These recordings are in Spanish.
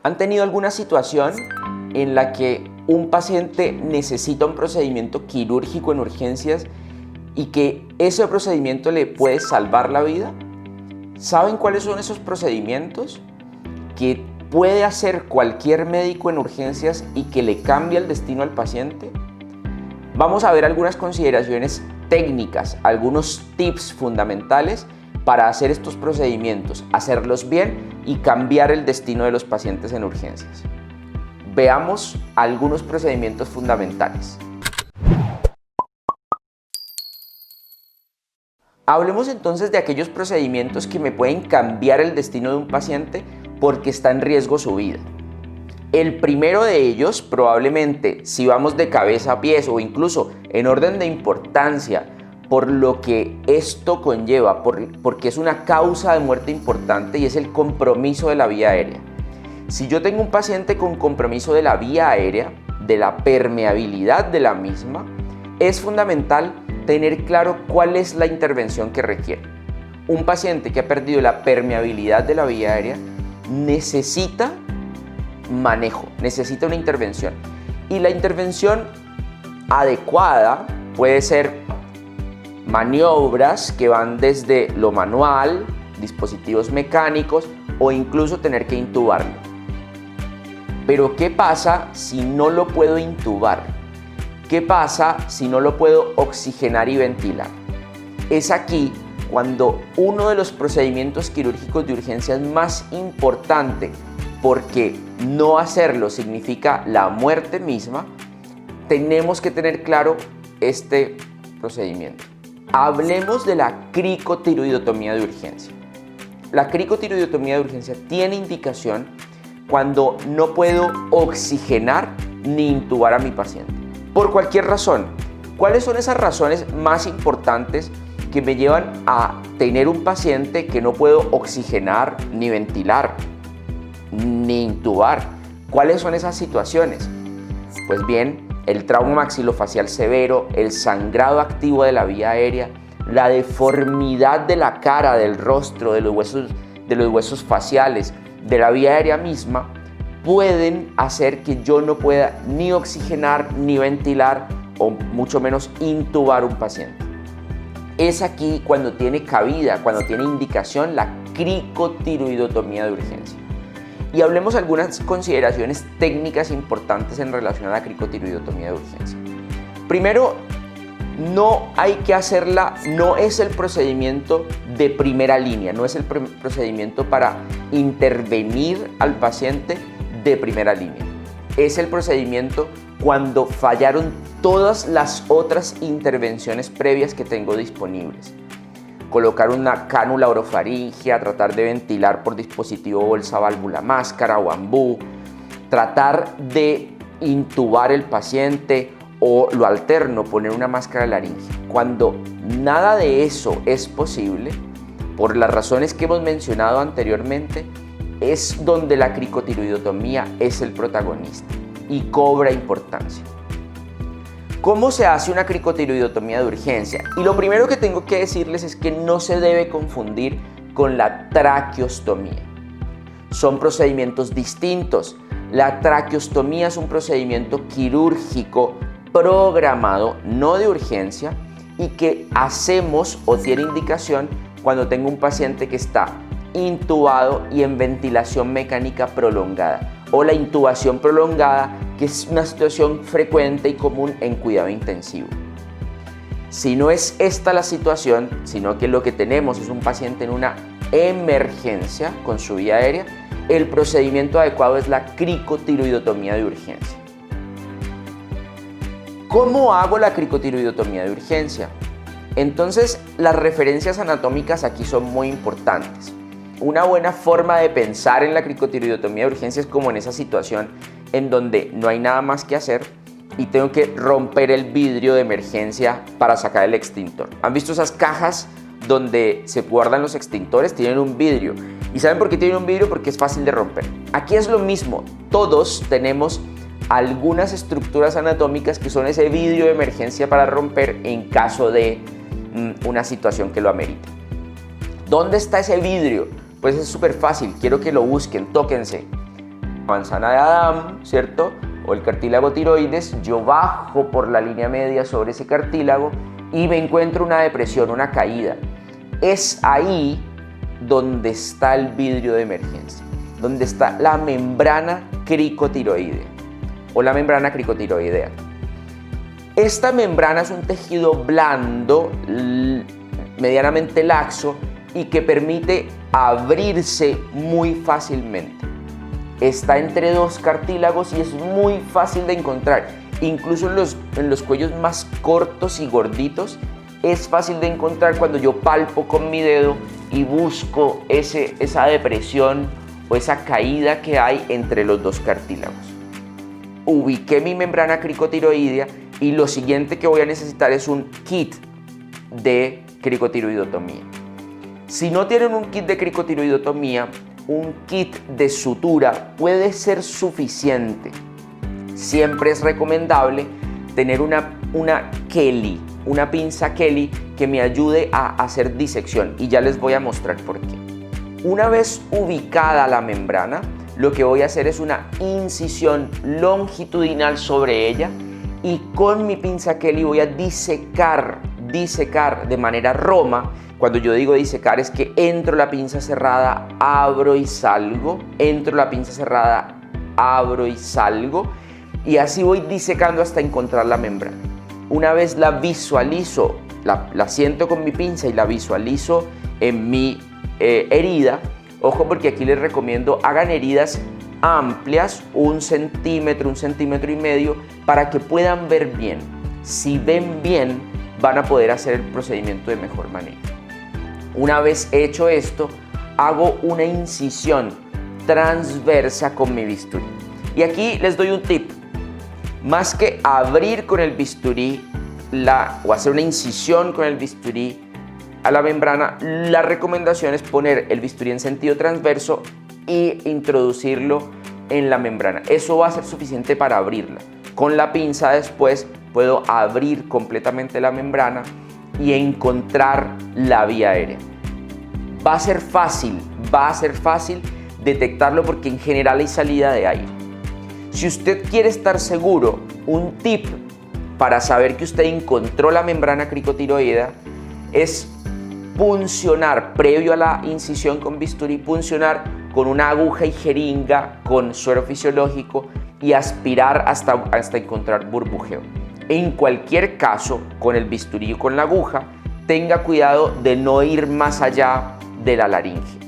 ¿Han tenido alguna situación en la que un paciente necesita un procedimiento quirúrgico en urgencias y que ese procedimiento le puede salvar la vida? ¿Saben cuáles son esos procedimientos que puede hacer cualquier médico en urgencias y que le cambia el destino al paciente? Vamos a ver algunas consideraciones técnicas, algunos tips fundamentales para hacer estos procedimientos, hacerlos bien y cambiar el destino de los pacientes en urgencias. Veamos algunos procedimientos fundamentales. Hablemos entonces de aquellos procedimientos que me pueden cambiar el destino de un paciente porque está en riesgo su vida. El primero de ellos, probablemente, si vamos de cabeza a pies o incluso en orden de importancia, por lo que esto conlleva, porque es una causa de muerte importante, y es el compromiso de la vía aérea. Si yo tengo un paciente con compromiso de la vía aérea, de la permeabilidad de la misma, es fundamental tener claro cuál es la intervención que requiere. Un paciente que ha perdido la permeabilidad de la vía aérea necesita manejo, necesita una intervención. Y la intervención adecuada puede ser maniobras que van desde lo manual, dispositivos mecánicos o incluso tener que intubarlo. Pero ¿qué pasa si no lo puedo intubar? ¿Qué pasa si no lo puedo oxigenar y ventilar? Es aquí cuando uno de los procedimientos quirúrgicos de urgencias más importante, porque no hacerlo significa la muerte misma, tenemos que tener claro este procedimiento. Hablemos de la cricotiroidotomía de urgencia. La cricotiroidotomía de urgencia tiene indicación cuando no puedo oxigenar ni intubar a mi paciente. Por cualquier razón. ¿Cuáles son esas razones más importantes que me llevan a tener un paciente que no puedo oxigenar, ni ventilar, ni intubar? ¿Cuáles son esas situaciones? Pues bien, el trauma maxilofacial severo, el sangrado activo de la vía aérea, la deformidad de la cara, del rostro, de los huesos faciales, de la vía aérea misma, pueden hacer que yo no pueda ni oxigenar, ni ventilar, o mucho menos intubar un paciente. Es aquí cuando tiene cabida, cuando tiene indicación la cricotiroidotomía de urgencia. Y hablemos algunas consideraciones técnicas importantes en relación a la cricotiroidotomía de urgencia. Primero, no hay que hacerla, no es el procedimiento de primera línea, no es el procedimiento para intervenir al paciente de primera línea. Es el procedimiento cuando fallaron todas las otras intervenciones previas que tengo disponibles. Colocar una cánula orofaringea, tratar de ventilar por dispositivo bolsa, válvula, máscara o ambú, tratar de intubar el paciente o lo alterno, poner una máscara laringea. Cuando nada de eso es posible, por las razones que hemos mencionado anteriormente, es donde la cricotiroidotomía es el protagonista y cobra importancia. ¿Cómo se hace una cricotiroidotomía de urgencia? Y lo primero que tengo que decirles es que no se debe confundir con la traqueostomía. Son procedimientos distintos. La traqueostomía es un procedimiento quirúrgico programado, no de urgencia, y que hacemos o tiene indicación cuando tengo un paciente que está intubado y en ventilación mecánica prolongada, o la intubación prolongada, que es una situación frecuente y común en cuidado intensivo. Si no es esta la situación, sino que lo que tenemos es un paciente en una emergencia con su vía aérea, el procedimiento adecuado es la cricotiroidotomía de urgencia. ¿Cómo hago la cricotiroidotomía de urgencia? Entonces, las referencias anatómicas aquí son muy importantes. Una buena forma de pensar en la cricotiroidotomía de urgencia es como en esa situación en donde no hay nada más que hacer y tengo que romper el vidrio de emergencia para sacar el extintor. ¿Han visto esas cajas donde se guardan los extintores? Tienen un vidrio. ¿Y saben por qué tienen un vidrio? Porque es fácil de romper. Aquí es lo mismo. Todos tenemos algunas estructuras anatómicas que son ese vidrio de emergencia para romper en caso de una situación que lo amerite. ¿Dónde está ese vidrio? Pues es súper fácil, quiero que lo busquen, tóquense. manzana de Adán, ¿cierto? O el cartílago tiroides, yo bajo por la línea media sobre ese cartílago y me encuentro una depresión, una caída. Es ahí donde está el vidrio de emergencia, donde está la membrana cricotiroidea o la membrana cricotiroidea. Esta membrana es un tejido blando, medianamente laxo y que permite abrirse muy fácilmente. Está entre dos cartílagos y es muy fácil de encontrar. Incluso en los cuellos más cortos y gorditos es fácil de encontrar cuando yo palpo con mi dedo y busco esa depresión o esa caída que hay entre los dos cartílagos. Ubiqué mi membrana cricotiroidea y lo siguiente que voy a necesitar es un kit de cricotiroidotomía. Si no tienen un kit de cricotiroidotomía, un kit de sutura puede ser suficiente. Siempre es recomendable tener una Kelly, una pinza Kelly que me ayude a hacer disección y ya les voy a mostrar por qué. Una vez ubicada la membrana, lo que voy a hacer es una incisión longitudinal sobre ella y con mi pinza Kelly voy a disecar de manera roma. Cuando yo digo disecar es que entro la pinza cerrada, abro y salgo, entro la pinza cerrada, abro y salgo y así voy disecando hasta encontrar la membrana. Una vez la visualizo, la siento con mi pinza y la visualizo en mi herida, ojo porque aquí les recomiendo hagan heridas amplias, 1 centímetro, 1,5 centímetros, para que puedan ver bien. Si ven bien, van a poder hacer el procedimiento de mejor manera. Una vez hecho esto, hago una incisión transversa con mi bisturí. Y aquí les doy un tip. Más que abrir con el bisturí o hacer una incisión con el bisturí a la membrana, la recomendación es poner el bisturí en sentido transverso e introducirlo en la membrana. Eso va a ser suficiente para abrirla. Con la pinza después puedo abrir completamente la membrana y encontrar la vía aérea. Va a ser fácil detectarlo porque en general hay salida de aire. Si usted quiere estar seguro, un tip para saber que usted encontró la membrana cricotiroidea es puncionar, previo a la incisión con bisturí, puncionar con una aguja y jeringa con suero fisiológico y aspirar hasta encontrar burbujeo. En cualquier caso, con el bisturí o con la aguja, tenga cuidado de no ir más allá de la laringe.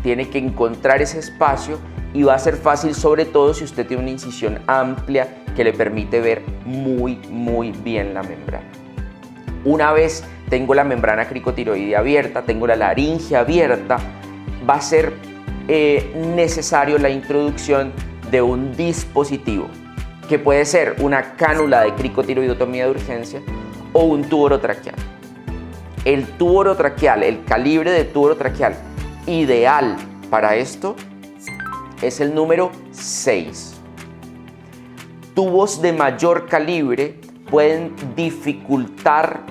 Tiene que encontrar ese espacio y va a ser fácil, sobre todo si usted tiene una incisión amplia que le permite ver muy bien la membrana. Una vez tengo la membrana cricotiroidea abierta, tengo la laringe abierta, va a ser necesario la introducción de un dispositivo que puede ser una cánula de cricotiroidotomía de urgencia o un tubo orotraqueal. El tubo orotraqueal, el calibre de tubo orotraqueal ideal para esto es el número 6. Tubos de mayor calibre pueden dificultar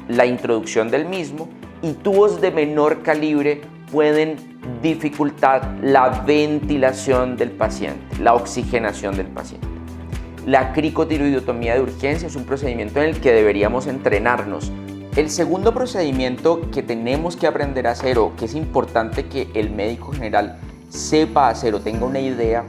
la introducción del mismo y tubos de menor calibre pueden dificultar la ventilación del paciente, la oxigenación del paciente. La cricotiroidotomía de urgencia es un procedimiento en el que deberíamos entrenarnos. El segundo procedimiento que tenemos que aprender a hacer o que es importante que el médico general sepa hacer o tenga una idea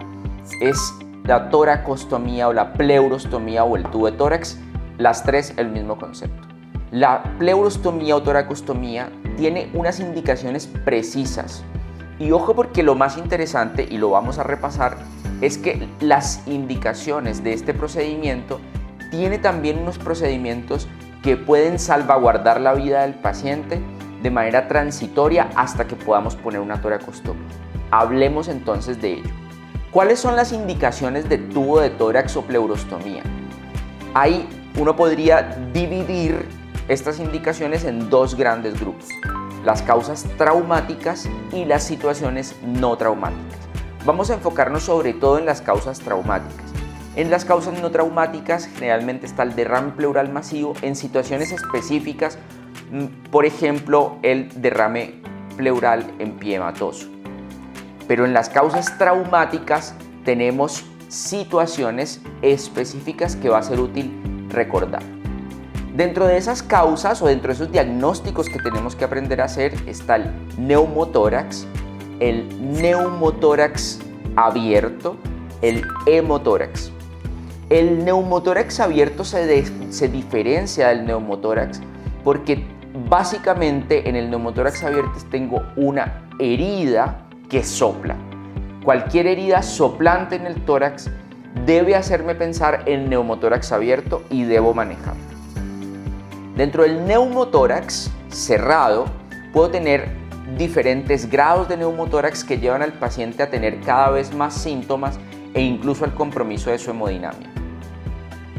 es la toracostomía o la pleurostomía o el tubo de tórax, las tres el mismo concepto. La pleurostomía o toracostomía tiene unas indicaciones precisas y ojo porque lo más interesante, y lo vamos a repasar, es que las indicaciones de este procedimiento tiene también unos procedimientos que pueden salvaguardar la vida del paciente de manera transitoria hasta que podamos poner una toracostomía. Hablemos entonces de ello. ¿Cuáles son las indicaciones de tubo de tórax o pleurostomía? Ahí uno podría dividir estas indicaciones en dos grandes grupos: las causas traumáticas y las situaciones no traumáticas. Vamos a enfocarnos sobre todo en las causas traumáticas. En las causas no traumáticas generalmente está el derrame pleural masivo en situaciones específicas, por ejemplo el derrame pleural empiematoso. Pero en las causas traumáticas tenemos situaciones específicas que va a ser útil recordar. Dentro de esas causas o dentro de esos diagnósticos que tenemos que aprender a hacer está el neumotórax, el neumotórax abierto, el hemotórax. El neumotórax abierto se diferencia del neumotórax porque básicamente en el neumotórax abierto tengo una herida que sopla. Cualquier herida soplante en el tórax debe hacerme pensar en neumotórax abierto y debo manejarlo. Dentro del neumotórax cerrado puedo tener diferentes grados de neumotórax que llevan al paciente a tener cada vez más síntomas e incluso al compromiso de su hemodinamia.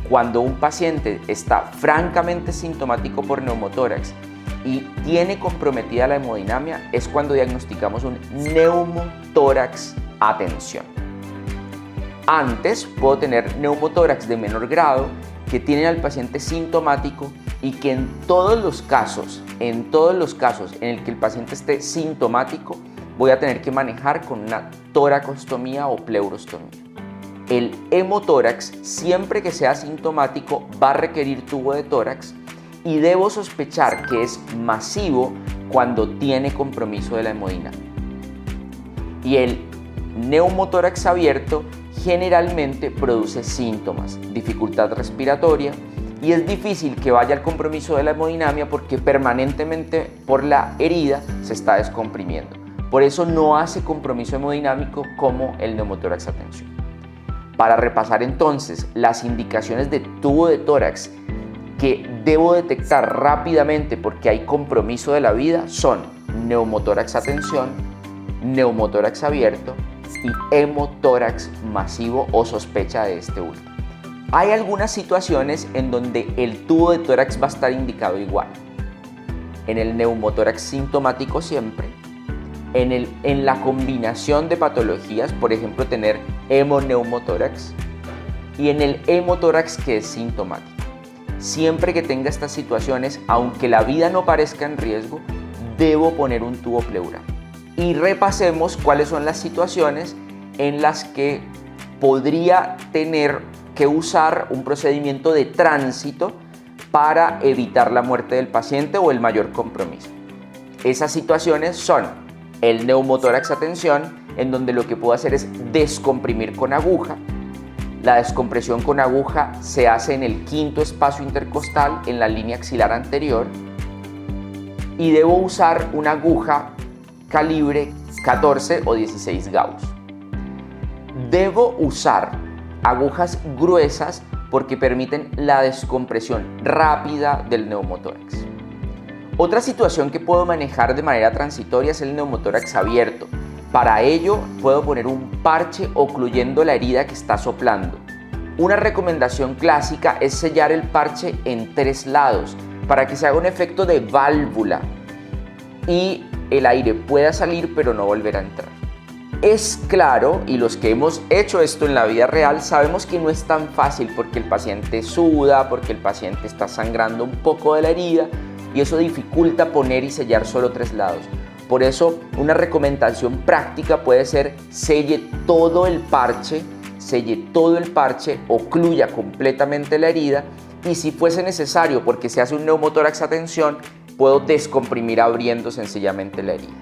Cuando un paciente está francamente sintomático por neumotórax y tiene comprometida la hemodinamia es cuando diagnosticamos un neumotórax a tensión. Antes puedo tener neumotórax de menor grado que tienen al paciente sintomático y que en todos los casos en el que el paciente esté sintomático voy a tener que manejar con una toracostomía o pleurostomía. El hemotórax, siempre que sea sintomático, va a requerir tubo de tórax y debo sospechar que es masivo cuando tiene compromiso de la hemodinamia. Y el neumotórax abierto generalmente produce síntomas, dificultad respiratoria, y es difícil que vaya al compromiso de la hemodinamia porque permanentemente por la herida se está descomprimiendo. Por eso no hace compromiso hemodinámico como el neumotórax a tensión. Para repasar entonces las indicaciones de tubo de tórax que debo detectar rápidamente porque hay compromiso de la vida son neumotórax a tensión, neumotórax abierto y hemotórax masivo o sospecha de este último. Hay algunas situaciones en donde el tubo de tórax va a estar indicado igual. En el neumotórax sintomático siempre, en la combinación de patologías, por ejemplo tener hemoneumotórax, y en el hemotórax que es sintomático. Siempre que tenga estas situaciones, aunque la vida no parezca en riesgo, debo poner un tubo pleural. Y repasemos cuáles son las situaciones en las que podría tener que usar un procedimiento de tránsito para evitar la muerte del paciente o el mayor compromiso. Esas situaciones son el neumotórax a tensión, en donde lo que puedo hacer es descomprimir con aguja. La descompresión con aguja se hace en el quinto espacio intercostal, en la línea axilar anterior, y debo usar una aguja calibre 14 o 16 Gauss. Debo usar agujas gruesas porque permiten la descompresión rápida del neumotórax. Otra situación que puedo manejar de manera transitoria es el neumotórax abierto. Para ello puedo poner un parche ocluyendo la herida que está soplando. Una recomendación clásica es sellar el parche en 3 lados para que se haga un efecto de válvula y el aire pueda salir pero no volver a entrar. Es claro, y los que hemos hecho esto en la vida real sabemos que no es tan fácil porque el paciente suda, porque el paciente está sangrando un poco de la herida y eso dificulta poner y sellar solo 3 lados. Por eso una recomendación práctica puede ser selle todo el parche, ocluya completamente la herida y si fuese necesario porque se hace un neumotórax a tensión, puedo descomprimir abriendo sencillamente la herida.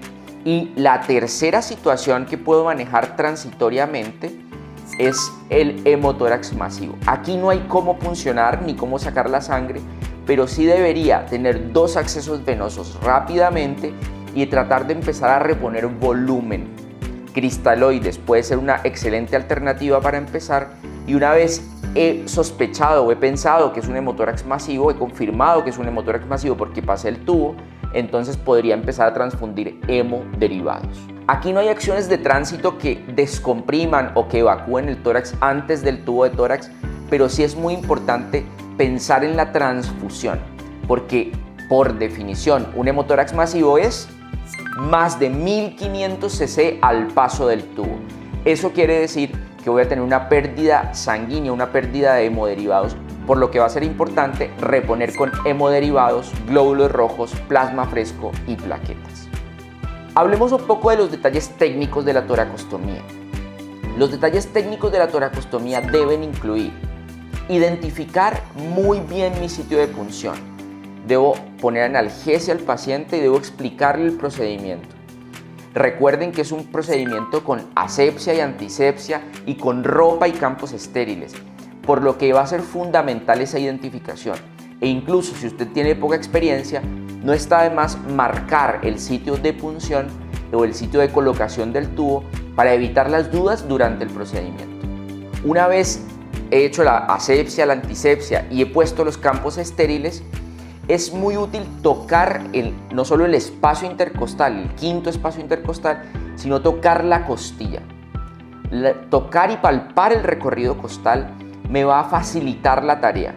Y la tercera situación que puedo manejar transitoriamente es el hemotórax masivo. Aquí no hay cómo puncionar ni cómo sacar la sangre, pero sí debería tener 2 accesos venosos rápidamente y tratar de empezar a reponer volumen. Cristaloides puede ser una excelente alternativa para empezar y una vez he sospechado o he pensado que es un hemotórax masivo, he confirmado que es un hemotórax masivo porque pasé el tubo, entonces podría empezar a transfundir hemoderivados. Aquí no hay acciones de tránsito que descompriman o que evacúen el tórax antes del tubo de tórax, pero sí es muy importante pensar en la transfusión, porque por definición un hemotórax masivo es más de 1500 cc al paso del tubo. Eso quiere decir que voy a tener una pérdida sanguínea, una pérdida de hemoderivados, por lo que va a ser importante reponer con hemoderivados, glóbulos rojos, plasma fresco y plaquetas. Hablemos un poco de los detalles técnicos de la toracostomía. Los detalles técnicos de la toracostomía deben incluir identificar muy bien mi sitio de punción. Debo poner analgesia al paciente y debo explicarle el procedimiento. Recuerden que es un procedimiento con asepsia y antisepsia y con ropa y campos estériles, por lo que va a ser fundamental esa identificación. E incluso si usted tiene poca experiencia, no está de más marcar el sitio de punción o el sitio de colocación del tubo para evitar las dudas durante el procedimiento. Una vez he hecho la asepsia, la antisepsia y he puesto los campos estériles, es muy útil tocar no solo el espacio intercostal, el quinto espacio intercostal, sino tocar la costilla. Tocar y palpar el recorrido costal me va a facilitar la tarea.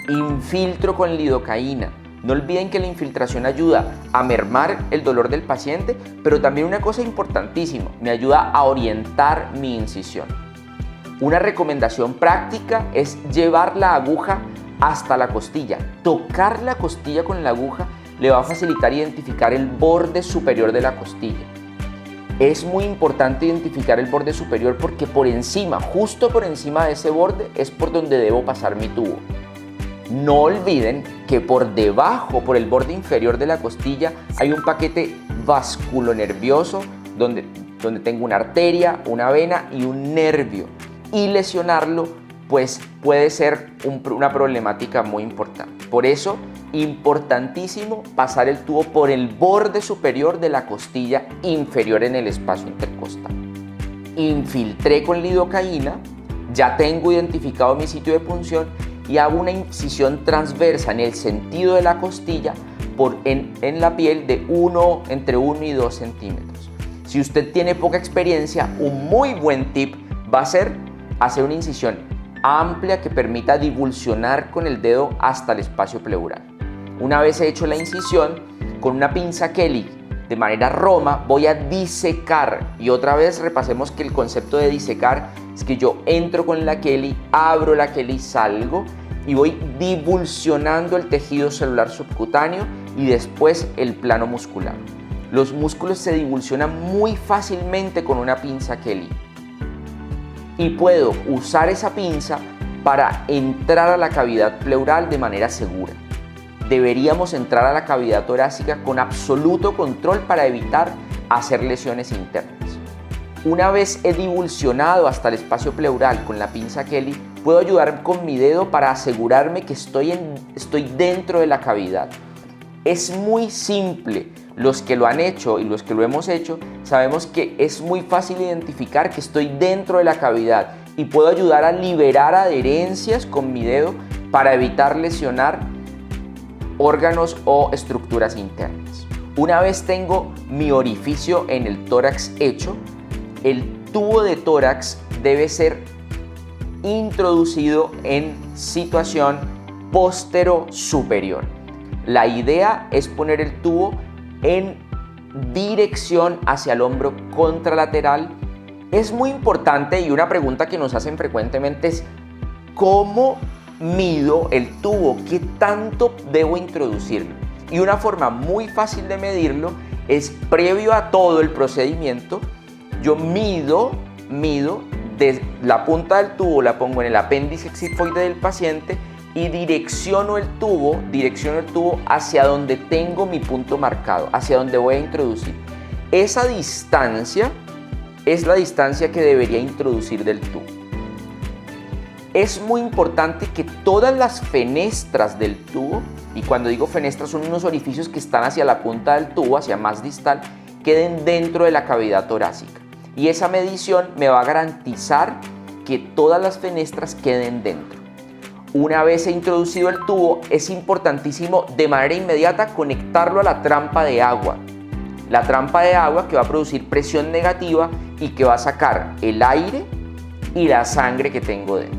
Infiltro con lidocaína. No olviden que la infiltración ayuda a mermar el dolor del paciente, pero también una cosa importantísima, me ayuda a orientar mi incisión. Una recomendación práctica es llevar la aguja hasta la costilla. Tocar la costilla con la aguja le va a facilitar identificar el borde superior de la costilla. Es muy importante identificar el borde superior porque por encima, justo por encima de ese borde, es por donde debo pasar mi tubo. No olviden que por debajo, por el borde inferior de la costilla, hay un paquete vasculonervioso donde tengo una arteria, una vena y un nervio. Y lesionarlo, pues puede ser una problemática muy importante. Por eso, importantísimo pasar el tubo por el borde superior de la costilla inferior en el espacio intercostal. Infiltré con lidocaína, ya tengo identificado mi sitio de punción y hago una incisión transversa en el sentido de la costilla en la piel de entre 1 y 2 centímetros. Si usted tiene poca experiencia, un muy buen tip va a ser hacer una incisión amplia que permita divulsionar con el dedo hasta el espacio pleural. Una vez he hecho la incisión, con una pinza Kelly de manera roma voy a disecar, y otra vez repasemos que el concepto de disecar es que yo entro con la Kelly, abro la Kelly, salgo y voy divulsionando el tejido celular subcutáneo y después el plano muscular. Los músculos se divulsionan muy fácilmente con una pinza Kelly y puedo usar esa pinza para entrar a la cavidad pleural de manera segura. Deberíamos entrar a la cavidad torácica con absoluto control para evitar hacer lesiones internas. Una vez he divulsionado hasta el espacio pleural con la pinza Kelly, puedo ayudar con mi dedo para asegurarme que estoy dentro de la cavidad. Es muy simple. Los que lo han hecho y los que lo hemos hecho sabemos que es muy fácil identificar que estoy dentro de la cavidad y puedo ayudar a liberar adherencias con mi dedo para evitar lesionar órganos o estructuras internas. Una vez tengo mi orificio en el tórax hecho, el tubo de tórax debe ser introducido en situación póstero-superior. La idea es poner el tubo en dirección hacia el hombro contralateral. Es muy importante, y una pregunta que nos hacen frecuentemente es ¿cómo mido el tubo? ¿Qué tanto debo introducirlo? Y una forma muy fácil de medirlo es previo a todo el procedimiento. Yo mido desde la punta del tubo, la pongo en el apéndice xifoide del paciente y direcciono el tubo hacia donde tengo mi punto marcado, hacia donde voy a introducir. Esa distancia es la distancia que debería introducir del tubo. Es muy importante que todas las fenestras del tubo, y cuando digo fenestras son unos orificios que están hacia la punta del tubo, hacia más distal, queden dentro de la cavidad torácica. Y esa medición me va a garantizar que todas las fenestras queden dentro. Una vez he introducido el tubo, es importantísimo de manera inmediata conectarlo a la trampa de agua. La trampa de agua que va a producir presión negativa y que va a sacar el aire y la sangre que tengo dentro.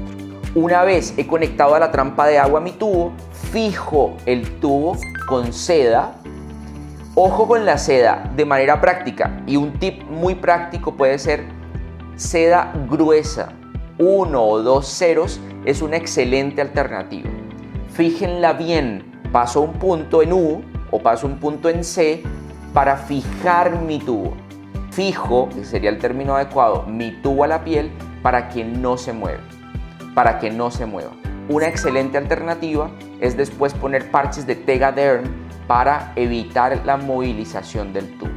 Una vez he conectado a la trampa de agua mi tubo, fijo el tubo con seda. Ojo con la seda de manera práctica, y un tip muy práctico puede ser seda gruesa. 1 o 2 ceros es una excelente alternativa. Fíjenla bien, paso un punto en U o paso un punto en C para fijar mi tubo. fijo, que sería el término adecuado, mi tubo a la piel para que no se mueva. Una excelente alternativa es después poner parches de Tegaderm para evitar la movilización del tubo.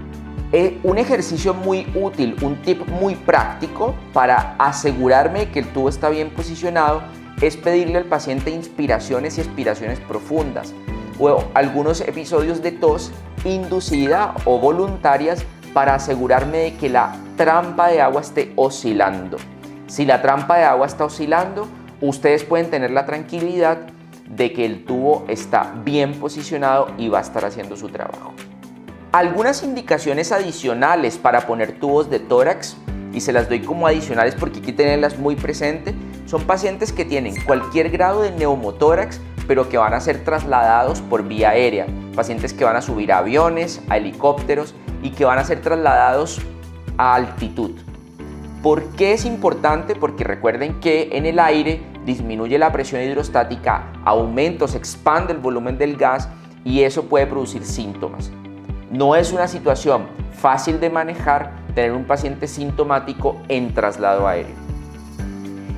Un ejercicio muy útil, un tip muy práctico para asegurarme que el tubo está bien posicionado es pedirle al paciente inspiraciones y expiraciones profundas o algunos episodios de tos inducida o voluntarias para asegurarme de que la trampa de agua esté oscilando. Si la trampa de agua está oscilando, ustedes pueden tener la tranquilidad de que el tubo está bien posicionado y va a estar haciendo su trabajo. Algunas indicaciones adicionales para poner tubos de tórax, y se las doy como adicionales porque hay que tenerlas muy presentes, son pacientes que tienen cualquier grado de neumotórax, pero que van a ser trasladados por vía aérea, pacientes que van a subir a aviones, a helicópteros y que van a ser trasladados a altitud. ¿Por qué es importante? Porque recuerden que en el aire disminuye la presión hidrostática, aumenta o se expande el volumen del gas y eso puede producir síntomas. No es una situación fácil de manejar tener un paciente sintomático en traslado aéreo.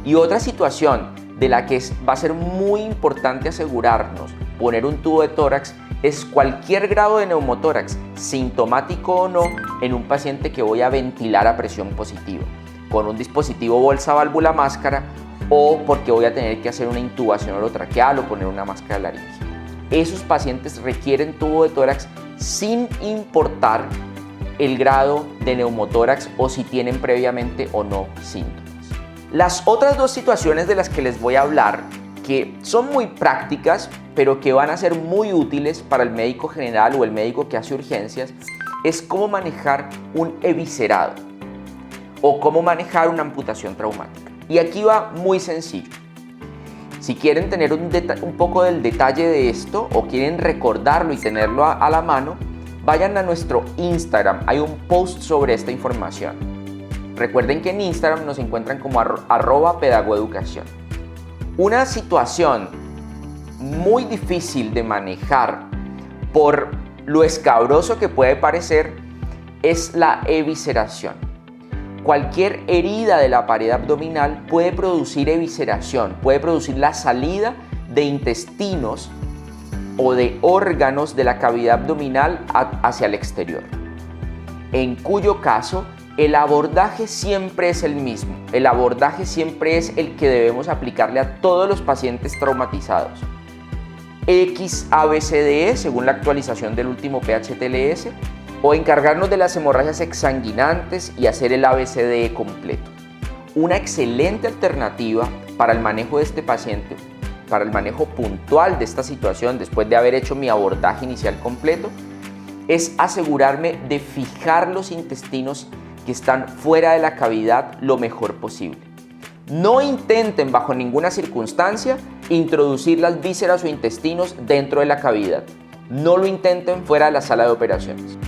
Y otra situación de la que va a ser muy importante asegurarnos poner un tubo de tórax es cualquier grado de neumotórax, sintomático o no, en un paciente que voy a ventilar a presión positiva, con un dispositivo bolsa, válvula, máscara, o porque voy a tener que hacer una intubación orotraqueal o poner una máscara laringea. Esos pacientes requieren tubo de tórax sin importar el grado de neumotórax o si tienen previamente o no síntomas. Las otras dos situaciones de las que les voy a hablar, que son muy prácticas, pero que van a ser muy útiles para el médico general o el médico que hace urgencias, es cómo manejar un eviscerado o cómo manejar una amputación traumática. Y aquí va muy sencillo. Si quieren tener un poco del detalle de esto o quieren recordarlo y tenerlo a la mano, vayan a nuestro Instagram, hay un post sobre esta información. Recuerden que en Instagram nos encuentran como @pedagoeducación. Una situación muy difícil de manejar por lo escabroso que puede parecer es la evisceración. Cualquier herida de la pared abdominal puede producir evisceración, puede producir la salida de intestinos o de órganos de la cavidad abdominal hacia el exterior, en cuyo caso el abordaje siempre es el mismo. El abordaje siempre es el que debemos aplicarle a todos los pacientes traumatizados. XABCDE, según la actualización del último PHTLS, o encargarnos de las hemorragias exsanguinantes y hacer el ABCDE completo. Una excelente alternativa para el manejo de este paciente, para el manejo puntual de esta situación después de haber hecho mi abordaje inicial completo, es asegurarme de fijar los intestinos que están fuera de la cavidad lo mejor posible. No intenten bajo ninguna circunstancia introducir las vísceras o intestinos dentro de la cavidad. No lo intenten fuera de la sala de operaciones.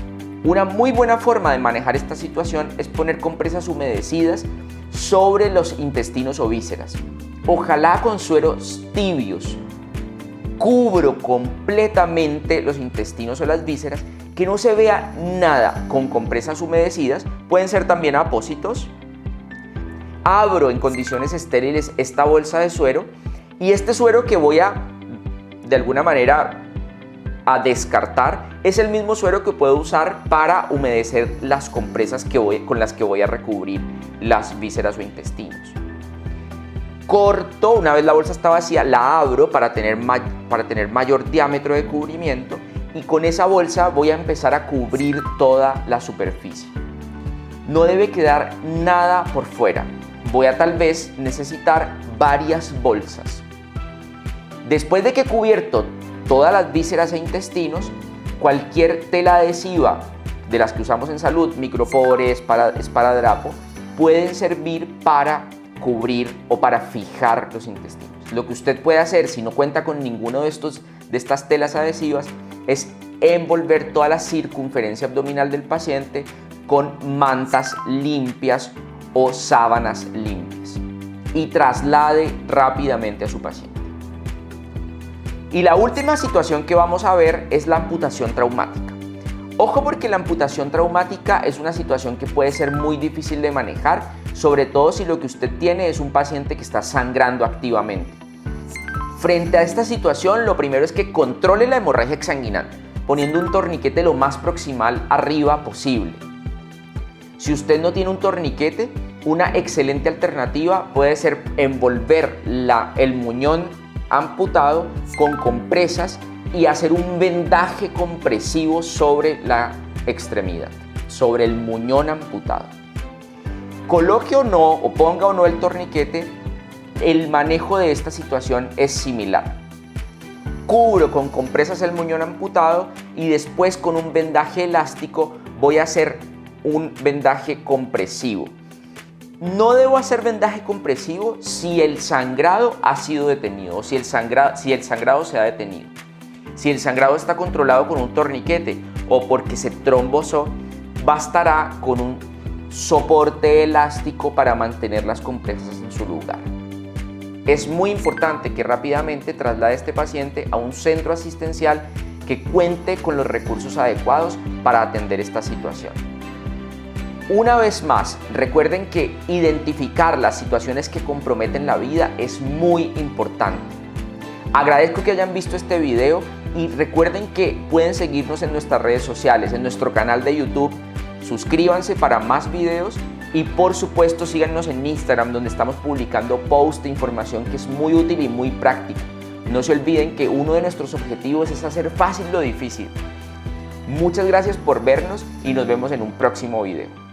Una muy buena forma de manejar esta situación es poner compresas humedecidas sobre los intestinos o vísceras. Ojalá con sueros tibios. Cubro completamente los intestinos o las vísceras, que no se vea nada con compresas humedecidas. Pueden ser también apósitos. Abro en condiciones estériles esta bolsa de suero y este suero que voy a, de alguna manera, a descartar, es el mismo suero que puedo usar para humedecer las compresas con las que voy a recubrir las vísceras o intestinos. Corto, una vez la bolsa está vacía, la abro para tener mayor diámetro de cubrimiento y con esa bolsa voy a empezar a cubrir toda la superficie. No debe quedar nada por fuera. Voy a tal vez necesitar varias bolsas. Después de que he cubierto todas las vísceras e intestinos, cualquier tela adhesiva de las que usamos en salud, micropore, esparadrapo, pueden servir para cubrir o para fijar los intestinos. Lo que usted puede hacer si no cuenta con ninguno de estas telas adhesivas es envolver toda la circunferencia abdominal del paciente con mantas limpias o sábanas limpias y traslade rápidamente a su paciente. Y la última situación que vamos a ver es la amputación traumática. Ojo porque la amputación traumática es una situación que puede ser muy difícil de manejar, sobre todo si lo que usted tiene es un paciente que está sangrando activamente. Frente a esta situación, lo primero es que controle la hemorragia exsanguinante, poniendo un torniquete lo más proximal arriba posible. Si usted no tiene un torniquete, una excelente alternativa puede ser envolver el muñón amputado con compresas y hacer un vendaje compresivo sobre la extremidad, sobre el muñón amputado. Coloque o no, o ponga o no el torniquete, el manejo de esta situación es similar. Cubro con compresas el muñón amputado y después con un vendaje elástico voy a hacer un vendaje compresivo. No debo hacer vendaje compresivo si el sangrado ha sido detenido o si el sangrado se ha detenido. Si el sangrado está controlado con un torniquete o porque se trombosó, bastará con un soporte elástico para mantener las compresas en su lugar. Es muy importante que rápidamente traslade a este paciente a un centro asistencial que cuente con los recursos adecuados para atender esta situación. Una vez más, recuerden que identificar las situaciones que comprometen la vida es muy importante. Agradezco que hayan visto este video y recuerden que pueden seguirnos en nuestras redes sociales, en nuestro canal de YouTube. Suscríbanse para más videos y por supuesto síganos en Instagram, donde estamos publicando posts de información que es muy útil y muy práctica. No se olviden que uno de nuestros objetivos es hacer fácil lo difícil. Muchas gracias por vernos y nos vemos en un próximo video.